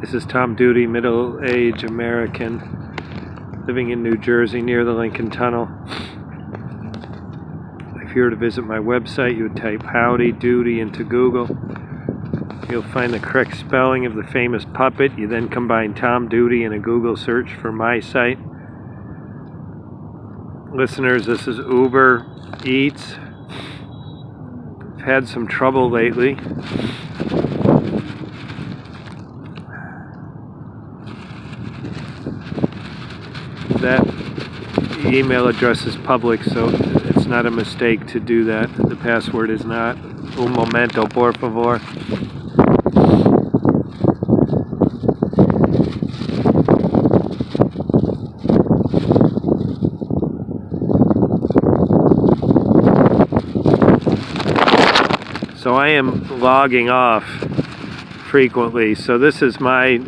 This is Tom Duty, middle-aged American, living in New Jersey near the Lincoln Tunnel. If you were to visit my website, you would type Howdy Doody into Google. You'll find the correct spelling of the famous puppet. You then combine Tom Duty in a Google search for my site. Listeners, this is Ubereats. I've had some trouble lately. That email address is public, so it's not a mistake to do that. The password is not. Un momento, por favor. So I am logging off frequently. So this is my...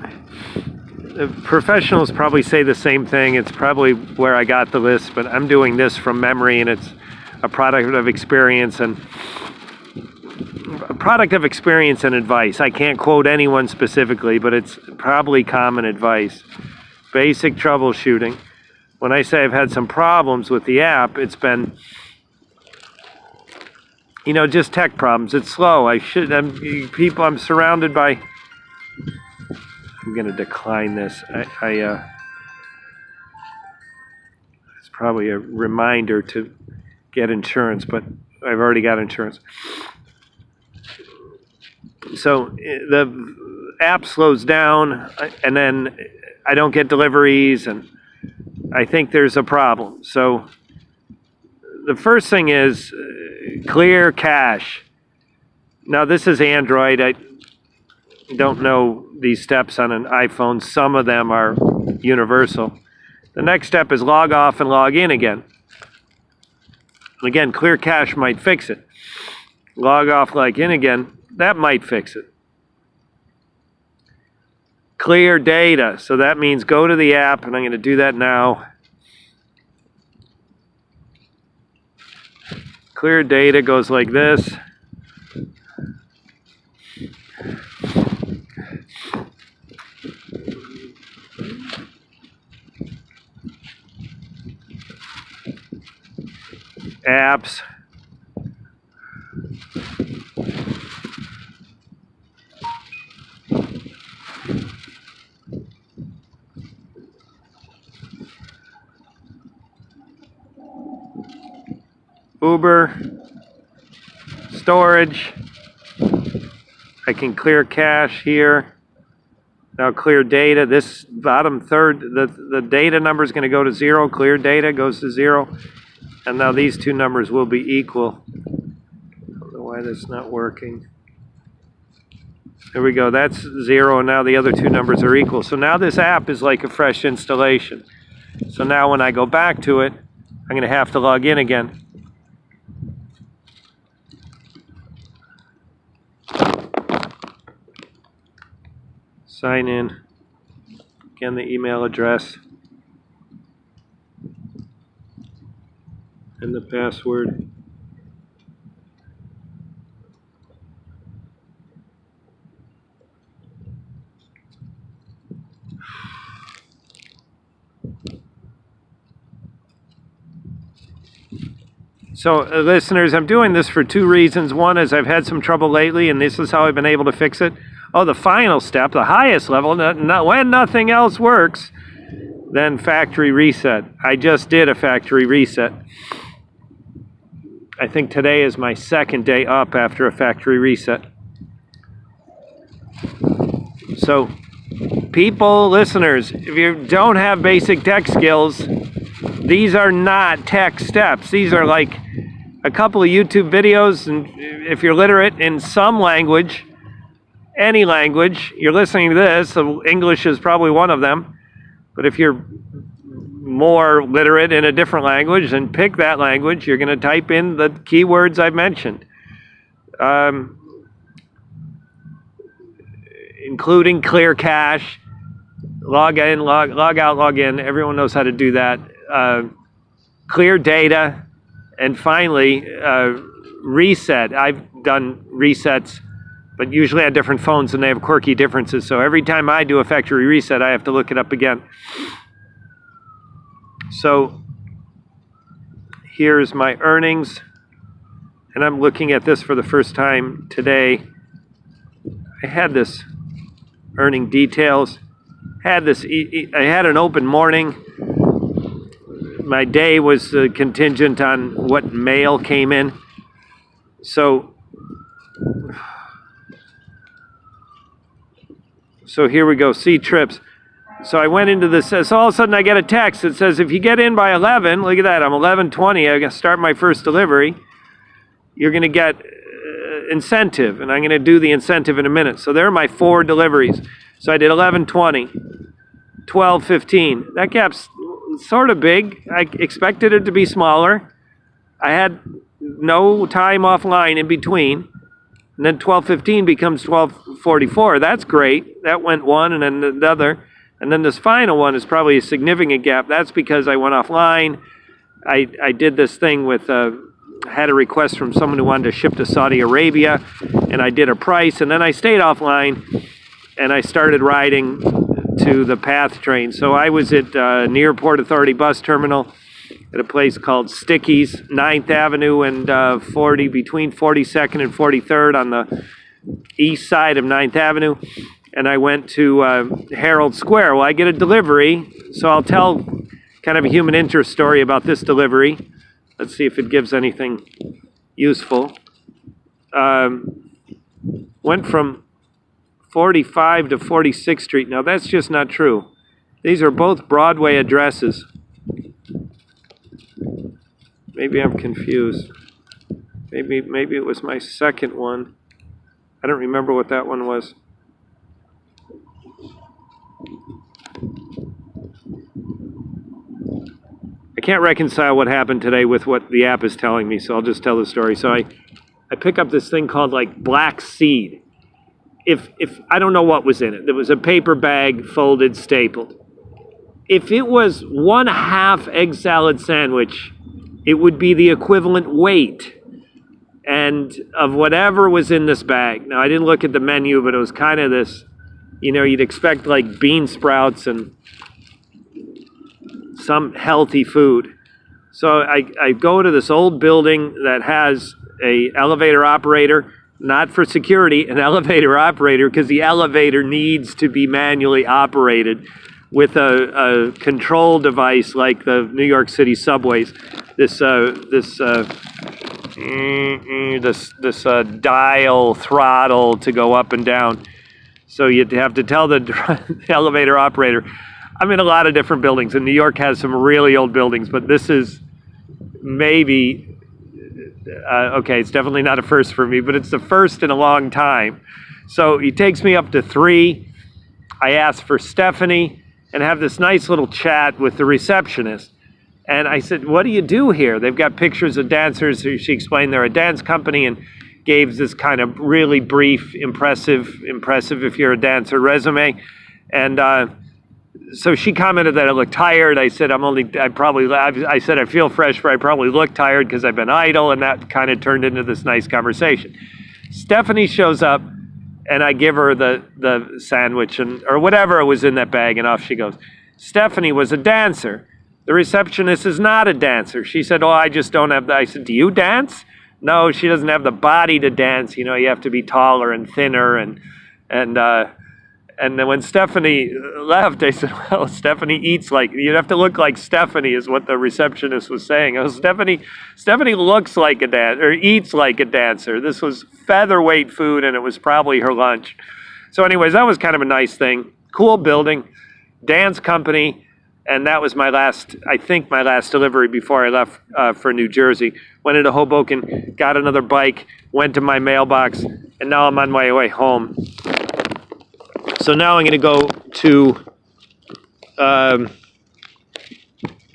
Professionals probably say the same thing. It's probably where I got the list, but I'm doing this from memory, and it's a product of experience and advice. I can't quote anyone specifically, but it's probably common advice. Basic troubleshooting. When I say I've had some problems with the app, it's been, just tech problems. It's slow. I'm surrounded by... I'm going to decline this. It's probably a reminder to get insurance, but I've already got insurance. So the app slows down, and then I don't get deliveries, and I think there's a problem. So the first thing is clear cache. Now this is Android. I don't know these steps on an iPhone. Some of them are universal. The next step is log off and log in again. Again, clear cache might fix it. Log off, log in again, that might fix it. Clear data, so that means go to the app, and I'm going to do that now. Clear data goes like this. Apps. Uber. Storage. I can clear cache here. Now clear data. This bottom third, the data number is going to go to 0. Clear data goes to 0. And now these two numbers will be equal. I don't know why that's not working. There we go. That's 0, and now the other two numbers are equal. So now this app is like a fresh installation. So now when I go back to it, I'm going to have to log in again. Sign in. Again, the email address. And the password. So, listeners, I'm doing this for two reasons. One is I've had some trouble lately, and this is how I've been able to fix it. Oh, the final step, the highest level, when nothing else works, then factory reset. I just did a factory reset. I think today is my second day up after a factory reset. So, people, listeners, if you don't have basic tech skills, these are not tech steps. These are like a couple of YouTube videos, and if you're literate in some language, any language, you're listening to this, so English is probably one of them, but if you're more literate in a different language, then pick that language. You're going to type in the keywords I've mentioned, including clear cache, log in, log out, log in. Everyone knows how to do that. Clear data, and finally reset. I've done resets But usually on different phones and they have quirky differences. So every time I do a factory reset, I have to look it up again. So here's my earnings. And I'm looking at this for the first time today. I had this earning details. I had an open morning. My day was contingent on what mail came in. So here we go, see trips. So I went into this, so all of a sudden I get a text that says, if you get in by 11, look at that, I'm 11:20, I gotta start my first delivery, you're gonna get incentive, and I'm gonna do the incentive in a minute. So there are my 4 deliveries. So I did 11:20, 12:15. That gap's sort of big. I expected it to be smaller. I had no time offline in between. And then 12:15 becomes 12:44. That's great. That went one and then the other. And then this final one is probably a significant gap. That's because I went offline. I did this thing with, had a request from someone who wanted to ship to Saudi Arabia. And I did a price. And then I stayed offline. And I started riding to the PATH train. So I was at near Port Authority Bus Terminal at a place called Sticky's, 9th Avenue and between 42nd and 43rd on the east side of 9th Avenue. And I went to Herald Square. Well, I get a delivery, so I'll tell kind of a human interest story about this delivery. Let's see if it gives anything useful. Went from 45 to 46th Street. Now, that's just not true. These are both Broadway addresses. Maybe I'm confused. Maybe it was my second one. I don't remember what that one was. I can't reconcile what happened today with what the app is telling me, so I'll just tell the story. So I pick up this thing called like black seed. If I don't know what was in it. There was a paper bag folded, stapled. If it was 1/2 egg salad sandwich, it would be the equivalent weight and of whatever was in this bag. Now, I didn't look at the menu, but it was kind of this, you'd expect like bean sprouts and some healthy food. So I go to this old building that has a elevator operator, not for security, an elevator operator, because the elevator needs to be manually operated with a control device like the New York City subways. This dial throttle to go up and down. So you'd have to tell the elevator operator. I'm in a lot of different buildings, and New York has some really old buildings, but this is maybe, okay, it's definitely not a first for me, but it's the first in a long time. So he takes me up to 3. I ask for Stephanie and have this nice little chat with the receptionist. And I said, what do you do here? They've got pictures of dancers. She explained they're a dance company and gave this kind of really brief, impressive if you're a dancer resume. And so she commented that I looked tired. I said, I said, I feel fresh, but I probably look tired because I've been idle. And that kind of turned into this nice conversation. Stephanie shows up and I give her the sandwich or whatever was in that bag, and off she goes. Stephanie was a dancer. The receptionist is not a dancer. She said, I just don't have I said, do you dance? No, she doesn't have the body to dance. You have to be taller and thinner. And then when Stephanie left, I said, well, Stephanie eats you'd have to look like Stephanie is what the receptionist was saying. Stephanie looks like a dancer, or eats like a dancer. This was featherweight food, and it was probably her lunch. So anyways, that was kind of a nice thing. Cool building, dance company. And that was my last delivery before I left for New Jersey. Went into Hoboken, got another bike, went to my mailbox, and now I'm on my way home. So now I'm going to go to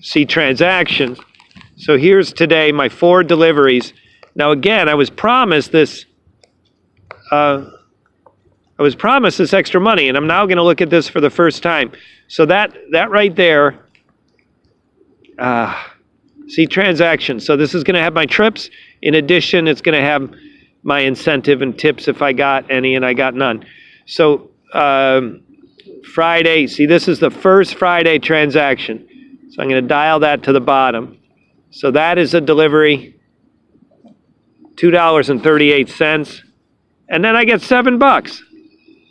see transactions. So here's today my 4 deliveries. Now again, I was promised this extra money, and I'm now going to look at this for the first time. So that right there, see transactions. So this is going to have my trips. In addition, it's going to have my incentive and tips if I got any, and I got none. So Friday, see, this is the first Friday transaction. So I'm going to dial that to the bottom. So that is a delivery, $2.38. And then I get $7.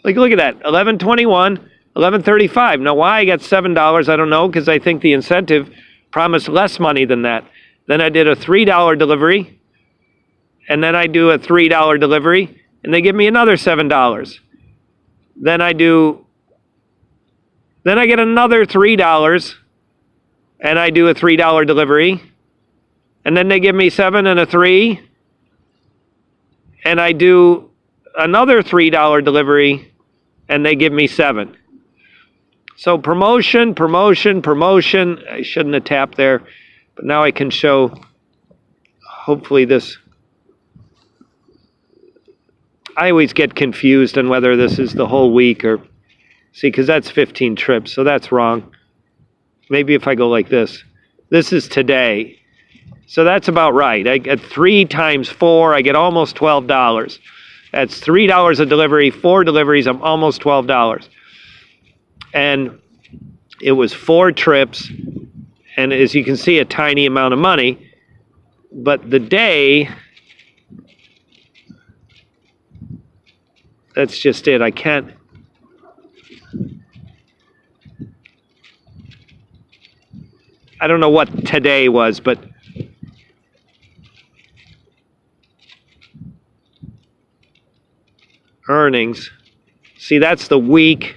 Like, look at that, $11.21, $11.35. Now, why I got $7, I don't know, because I think the incentive promised less money than that. Then I did a $3 delivery, and then I do a $3 delivery, and they give me another $7. Then I get another $3, and I do a $3 delivery, and then they give me 7 and a 3, and I do another $3 delivery, and they give me 7. So promotion. I shouldn't have tapped there, but now I can show, hopefully this. I always get confused on whether this is the whole week or, see, because that's 15 trips, so that's wrong. Maybe if I go like this. This is today. So that's about right. I get 3 times 4, I get almost $12. That's $3 a delivery, 4 deliveries, I'm almost $12. And it was 4 trips, and as you can see, a tiny amount of money. But the day, that's just it. I don't know what today was, but earnings. See, that's the week.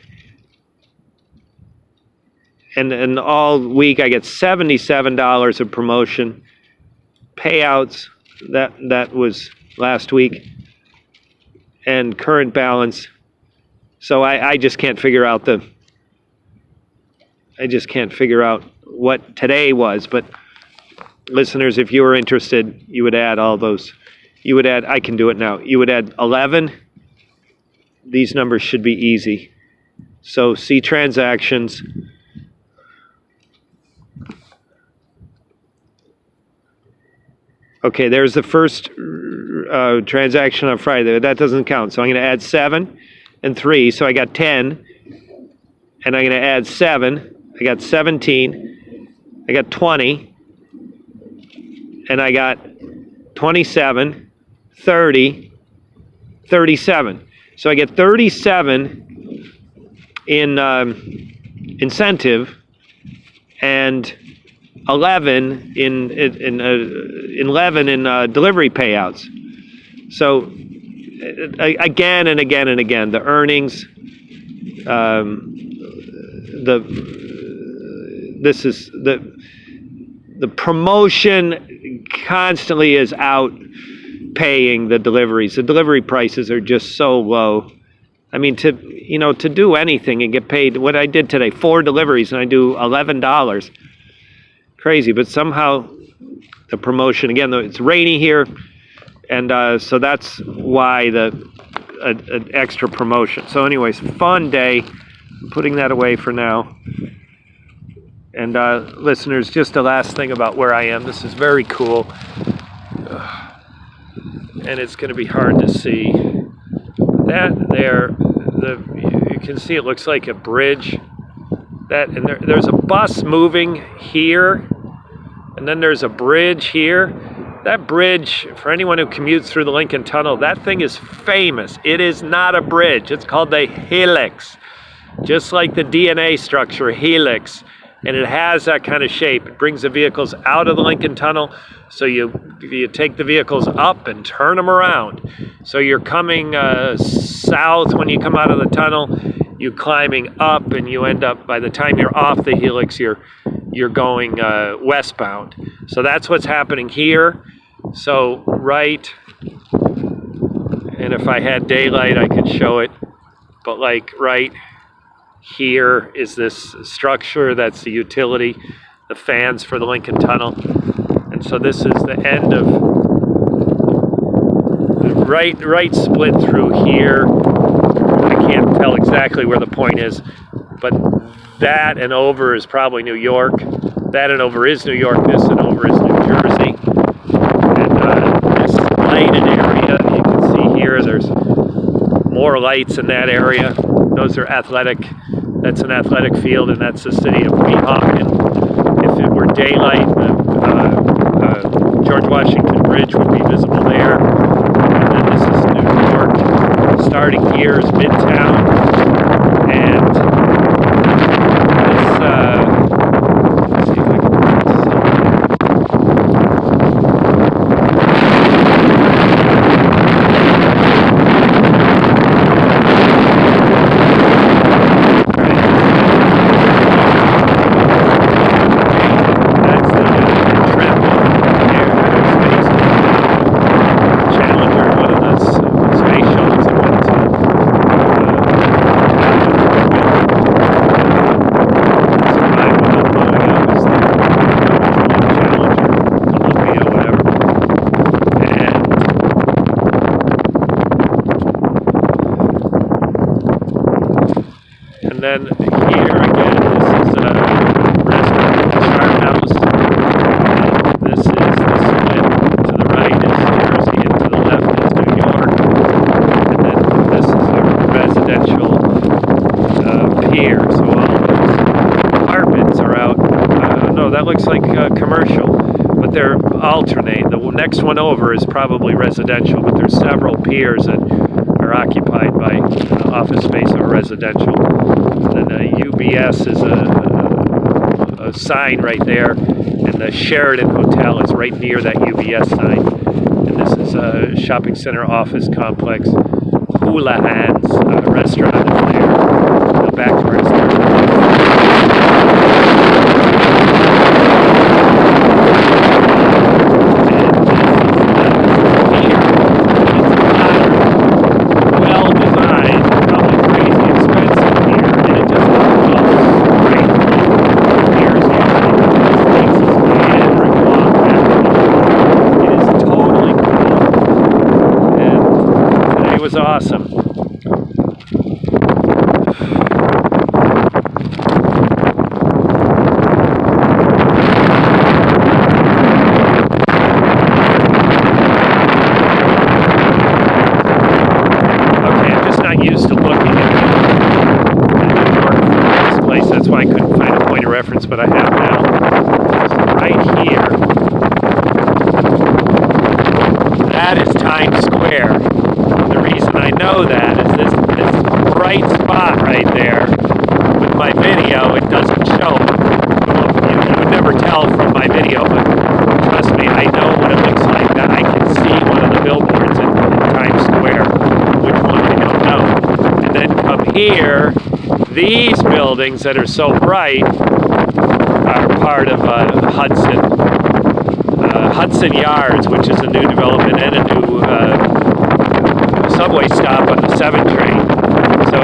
And all week I get $77 of promotion. Payouts, that was last week. And current balance. So I just can't figure out what today was. But listeners, if you were interested, you would add all those. You would add, I can do it now. You would add 11. These numbers should be easy. So see transactions. Okay, there's the first transaction on Friday. That doesn't count. So I'm going to add 7 and 3. So I got 10. And I'm going to add 7. I got 17. I got 20. And I got 27, 30, 37. So I get 37 in incentive and 11 in delivery payouts. So again and again and again, the earnings, the promotion constantly is outpaying the deliveries. The delivery prices are just so low. I mean, to do anything and get paid, what I did today, 4 deliveries and I do $11. Crazy, but somehow the promotion, again, it's rainy here, and so that's why an extra promotion. So anyways, fun day. I'm putting that away for now. And listeners, just the last thing about where I am. This is very cool. And it's going to be hard to see. That there, you can see it looks like a bridge. And there's a bus moving here, and then there's a bridge here. That bridge, for anyone who commutes through the Lincoln Tunnel, that thing is famous. It is not a bridge. It's called the helix, just like the DNA structure, helix. And it has that kind of shape. It brings the vehicles out of the Lincoln Tunnel, so you take the vehicles up and turn them around. So you're coming south when you come out of the tunnel. You're climbing up, and you end up, by the time you're off the helix, you're going westbound. So that's what's happening here. So and if I had daylight, I could show it, but like right here is this structure. That's the utility, the fans for the Lincoln Tunnel. And so this is the end of the right split through here. I can't tell exactly where the point is, but that and over is probably New York. That and over is New York. This and over is New Jersey. And this lighted area, you can see 4 lights in that area. Those are athletic. That's an athletic field, and that's the city of Weehawken. If it were daylight, the George Washington Bridge would be visible there. And then this is New York. Starting here is Midtown, and this, let's see if I can put And then here again, this is a restaurant, Farmhouse. This is the split. To the right is Jersey, and to the left is New York. And then this is a residential pier. So all those apartments are out. No, that looks like commercial, but they're alternate. The next one over is probably residential, but there's several piers that are occupied by office space or residential. And then UBS is a sign right there, and the Sheraton Hotel is right near that UBS sign. And this is a shopping center office complex. Houlihan's restaurant is there. Now back to our start. Was awesome. Okay, I'm just not used to looking at this place. That's why I couldn't find a point of reference, but I have now. So right here, that is Times Square. The reason I know that is this bright spot right there. With my video, it doesn't show. You would never tell from my video, but trust me, I know what it looks like. That I can see one of the billboards in Times Square. Which one I don't know. And then come here, these buildings that are so bright are part of Hudson Yards, which is a new development and a new subway stop on the 7 train. So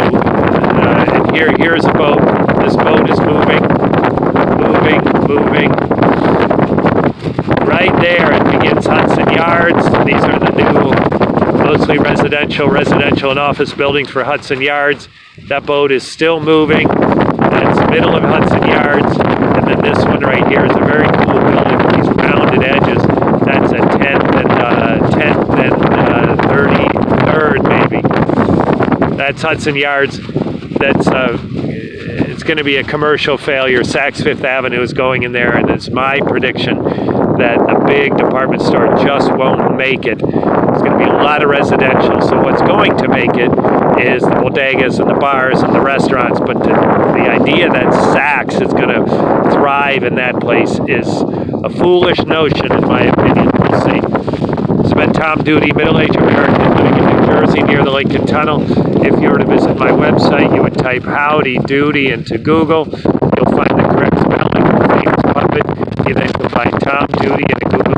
and here's a boat. This boat is moving. Right there it begins Hudson Yards. These are the new mostly residential and office buildings for Hudson Yards. That boat is still moving. That's the middle of Hudson Yards. And then this one right here is a very cool building with these rounded edges. That's a 10th and 33rd maybe. That's Hudson Yards. That's it's going to be a commercial failure. Saks Fifth Avenue is going in there, and it's my prediction that the big department store just won't make it. It's going to be a lot of residential. So what's going to make it is the bodegas and the bars and the restaurants. But the idea that Saks is going to thrive in that place is a foolish notion, in my opinion. We'll see. It's been Tom Duty, middle-aged American living in New Jersey near the Lincoln Tunnel. If you were to visit my website, you would type Howdy Doody into Google. You'll find the correct spelling of the famous puppet. You then will find Tom Duty in a Google